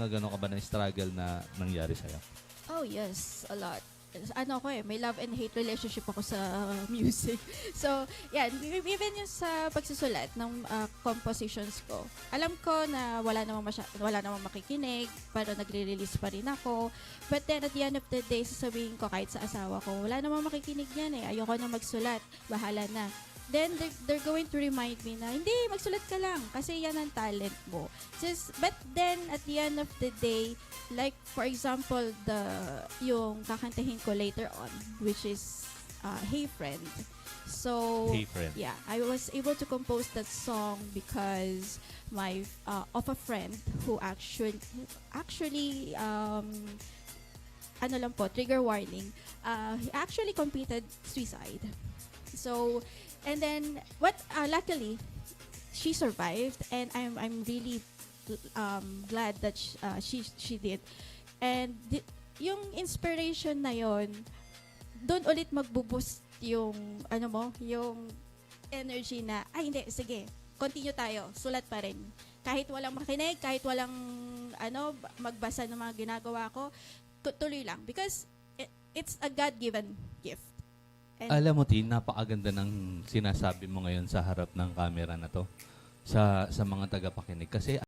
mga gano'n ka ba na struggle na nangyari sa'yo? Oh, yes, a lot. Ano ko may love and hate relationship ako sa music. So, yeah, even yung sa pagsusulat ng compositions ko. Alam ko na wala namang makikinig, pero nagre-release pa rin ako. But then at the end of the day, sasabihin ko kahit sa asawa ko, wala namang makikinig yan ayoko na magsulat, bahala na. Then they're going to remind me na, hindi, magsulat ka lang kasi yan ang talent mo. But then at the end of the day, like for example, yung kakantahin ko later on, which is Hey Friend. So Hey Friend. yeah, I was able to compose that song because of a friend who actually ano lang po, trigger warning. He actually completed suicide. So, and then luckily she survived, and I'm really glad that she did. And yung inspiration na yon, doon ulit magbo-boost yung yung energy na hindi, sige, continue tayo, sulat pa rin. Kahit walang makinig, kahit walang magbasa ng mga ginagawa ko, tuloy lang because it's a God-given gift. And Alam mo, Tin, napakaganda ng sinasabi mo ngayon sa harap ng camera na to sa mga tagapakinig. Kasi